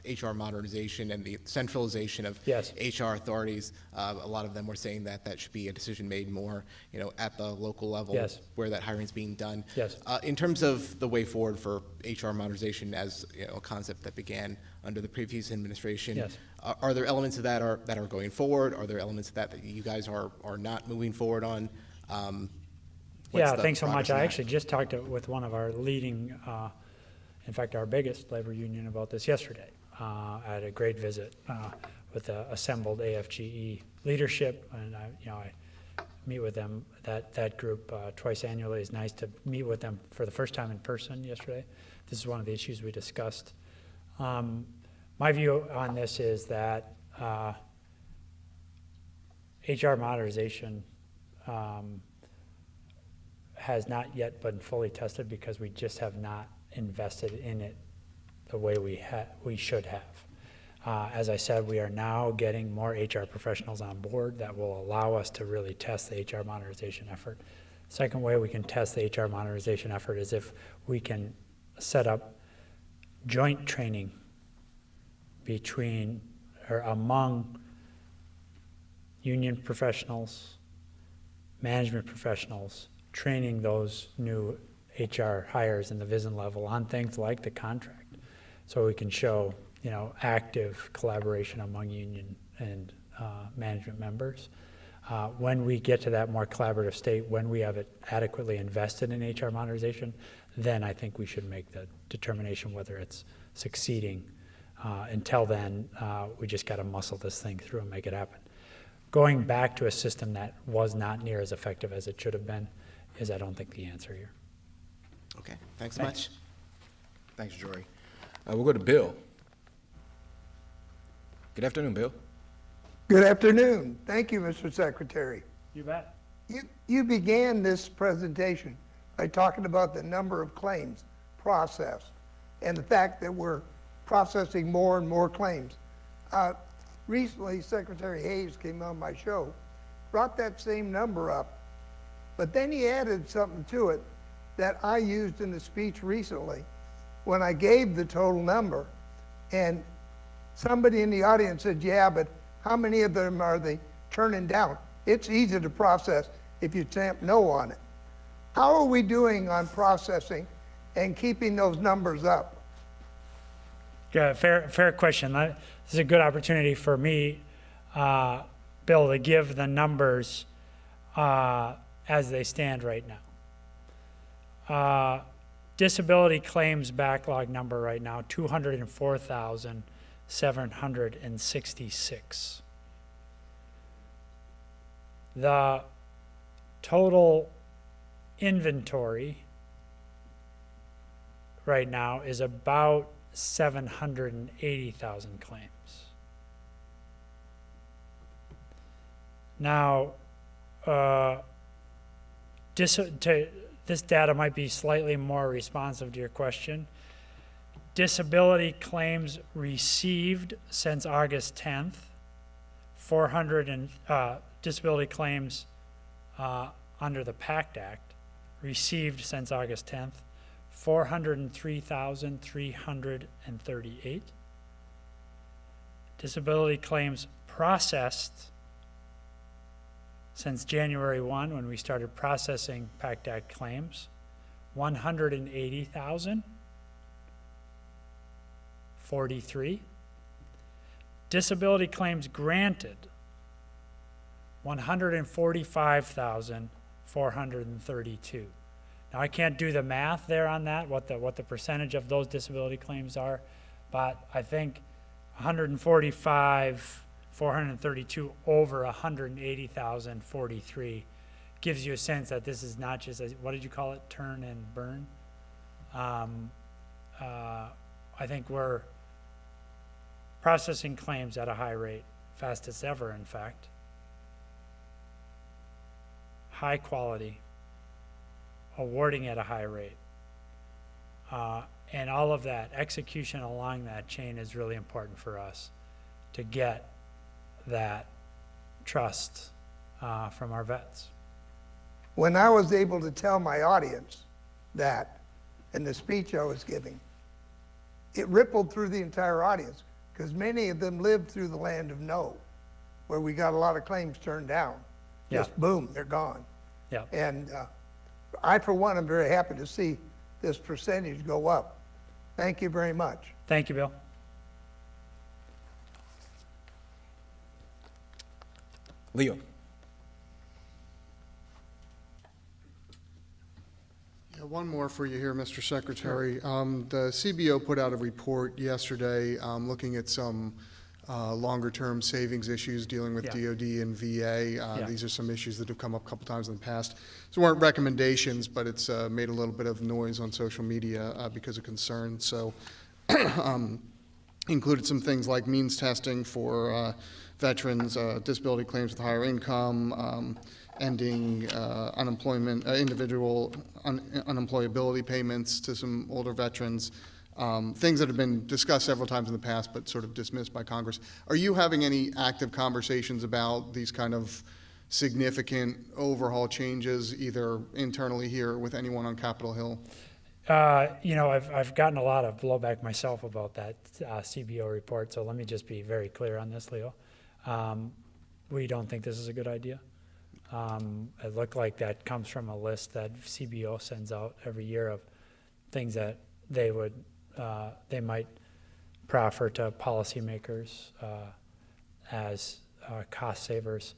K: HR modernization and the centralization of
B: Yes.
K: HR authorities. A lot of them were saying that that should be a decision made more, at the local level
B: Yes.
K: where that hiring is being done.
B: Yes.
K: In terms of the way forward for HR modernization as a concept that began under the previous administration,
B: Yes.
K: are there elements of that that are going forward? Are there elements of that you guys are not moving forward on?
B: Yeah, thanks so much.
K: I
B: I actually just talked with one of our leading, in fact, our biggest labor union about this yesterday. I had a great visit with the assembled AFGE leadership, and I meet with them, that group twice annually. It's nice to meet with them for the first time in person yesterday. This is one of the issues we discussed. My view on this is that HR modernization has not yet been fully tested because we just have not invested in it the way we should have. As I said, we are now getting more HR professionals on board that will allow us to really test the HR modernization effort. Second way we can test the HR modernization effort is if we can set up joint training between or among union professionals, management professionals, training those new HR hires in the VISN level on things like the contract, so we can show active collaboration among union and management members. When we get to that more collaborative state, when we have it adequately invested in HR modernization, then I think we should make the determination whether it's succeeding. Until then, we just got to muscle this thing through and make it happen. going back to a system that was not near as effective as it should have been is, I don't think, the answer here.
K: Okay, thanks so much.
A: Thanks, Jory. We'll go to Bill. Good afternoon, Bill.
L: Good afternoon. Thank you, Mr. Secretary.
B: You bet.
L: You began this presentation by talking about the number of claims processed and the fact that we're processing more and more claims. Recently, Secretary Hayes came on my show, brought that same number up, but then he added something to it that I used in the speech recently when I gave the total number. And somebody in the audience said, yeah, but how many of them are they turning down? It's easy to process if you stamp no on it. How are we doing on processing and keeping those numbers up?
B: Yeah, fair question. This is a good opportunity for me, Bill, to give the numbers as they stand right now. Disability claims backlog number right now, 204,766. The total inventory right now is about 780,000 claims. Now, this data might be slightly more responsive to your question. Disability claims received since August 10th, disability claims under the PACT Act received since August 10th, 403,338. Disability claims processed since January 1, when we started processing PACT Act claims, 180,043. Disability claims granted, 145,432. Now, I can't do the math there on that, what the percentage of those disability claims are, but I think 145,432 over 180,043 gives you a sense that this is not just, what did you call it, turn and burn? I think we're processing claims at a high rate, fastest ever, in fact. High quality, awarding at a high rate. And all of that, execution along that chain is really important for us to get that trust from our vets.
L: When I was able to tell my audience that in the speech I was giving, it rippled through the entire audience because many of them lived through the land of no, where we got a lot of claims turned down. Just boom, they're gone.
B: Yeah.
L: And I, for one, am very happy to see this percentage go up. Thank you very much.
B: Thank you, Bill.
A: Leo.
D: Yeah, one more for you here, Mr. Secretary. The CBO put out a report yesterday looking at some longer-term savings issues dealing with DOD and VA. These are some issues that have come up a couple times in the past. So weren't recommendations, but it's made a little bit of noise on social media because of concern. So included some things like means testing for veterans, disability claims with higher income, ending unemployment, individual unemployability payments to some older veterans. Things that have been discussed several times in the past but sort of dismissed by Congress. Are you having any active conversations about these kind of significant overhaul changes, either internally here or with anyone on Capitol Hill?
B: You know, I've gotten a lot of blowback myself about that CBO report, so let me just be very clear on this, Leo. We don't think this is a good idea. It looked like that comes from a list that CBO sends out every year of things that they might proffer to policymakers as cost savers.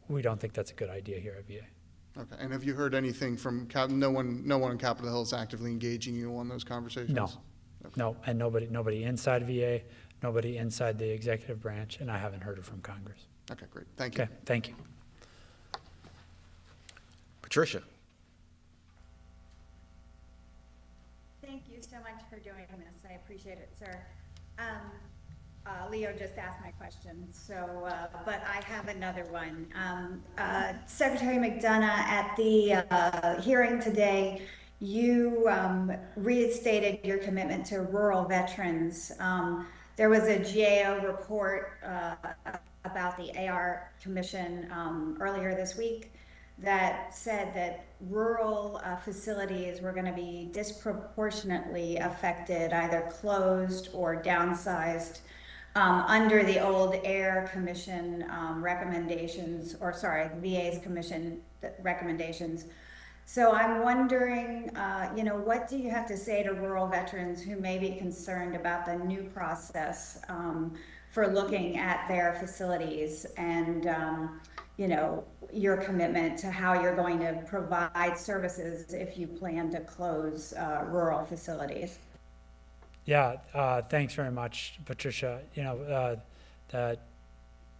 B: We don't think that's a good idea here at VA.
D: Okay, and have you heard anything from no one on Capitol Hill is actively engaging you on those conversations?
B: No, okay. No, and nobody inside VA, nobody inside the executive branch, and I haven't heard it from Congress.
D: Okay, great. Thank you.
B: Okay, thank you.
A: Patricia.
M: Thank you so much for doing this. I appreciate it, sir. Leo just asked my question, so, but I have another one. Secretary McDonough, at the hearing today, you restated your commitment to rural veterans. There was a GAO report about the AR Commission earlier this week that said that rural facilities were going to be disproportionately affected, either closed or downsized under the old AIR Commission recommendations, or sorry, VA's Commission recommendations. So I'm wondering, you know, what do you have to say to rural veterans who may be concerned about the new process for looking at their facilities and, you know, your commitment to how you're going to provide services if you plan to close rural facilities?
B: Yeah, thanks very much, Patricia. You know, the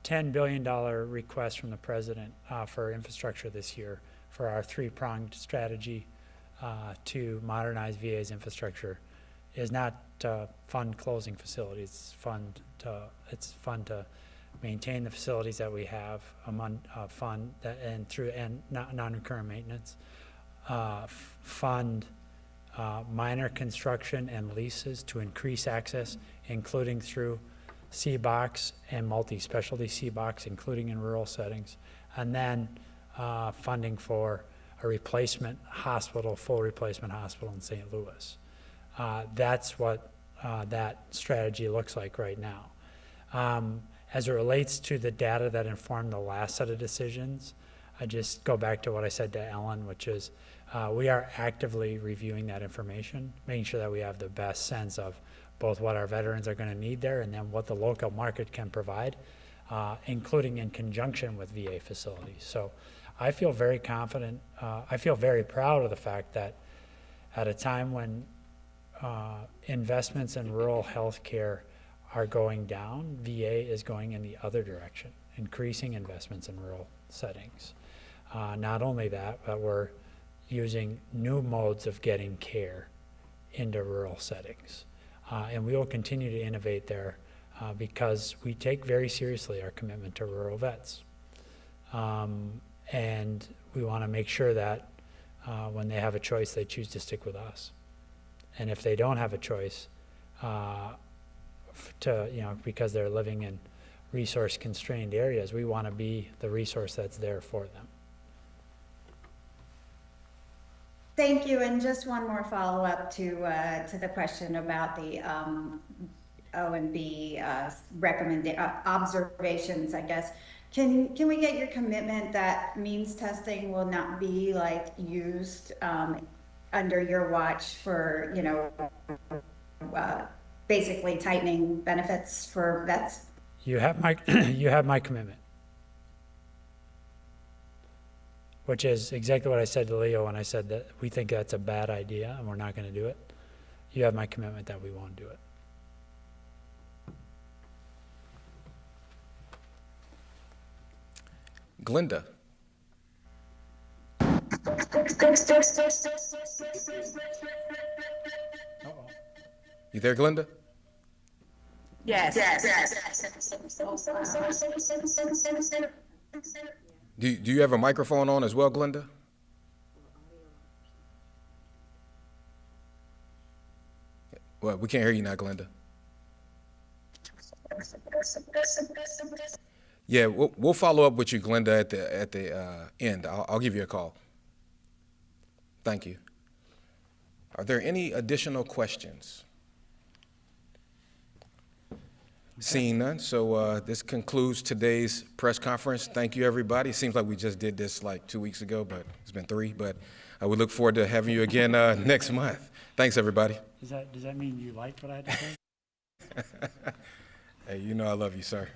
B: $10 billion request from the president for infrastructure this year for our three-pronged strategy to modernize VA's infrastructure is not to fund closing facilities. It's fund to maintain the facilities that we have, fund that, and through non-recurring maintenance, fund minor construction and leases to increase access, including through C-Box and multi-specialty C-Box, including in rural settings, and then funding for a replacement hospital, full replacement hospital in St. Louis. That's what that strategy looks like right now. As it relates to the data that informed the last set of decisions, I just go back to what I said to Ellen, which is we are actively reviewing that information, making sure that we have the best sense of both what our veterans are going to need there and then what the local market can provide, including in conjunction with VA facilities. So I feel very confident. I feel very proud of the fact that at a time when investments in rural health care are going down, VA is going in the other direction, increasing investments in rural settings. Not only that, but we're using new modes of getting care into rural settings. And we will continue to innovate there because we take very seriously our commitment to rural vets. And we want to make sure that when they have a choice, they choose to stick with us. And if they don't have a choice, because they're living in resource-constrained areas, we want to be the resource that's there for them.
M: Thank you, and just one more follow-up to the question about the O&B observations, I guess. Can we get your commitment that means testing will not be used under your watch for, basically tightening benefits for vets?
B: You have my commitment, which is exactly what I said to Leo when I said that we think that's a bad idea and we're not going to do it. You have my commitment that we won't do it.
A: Glenda. You there, Glenda?
N: Yes.
A: Do you have a microphone on as well, Glenda? Well, we can't hear you now, Glenda. Yeah, we'll follow up with you, Glenda, at the end. I'll give you a call. Thank you. Are there any additional questions? Seeing none, so this concludes today's press conference. Thank you, everybody. It seems like we just did this like 2 weeks ago, but it's been 3. But we look forward to having you again next month. Thanks, everybody.
B: Does that mean you liked what I had to say?
A: Hey, you know I love you, sir.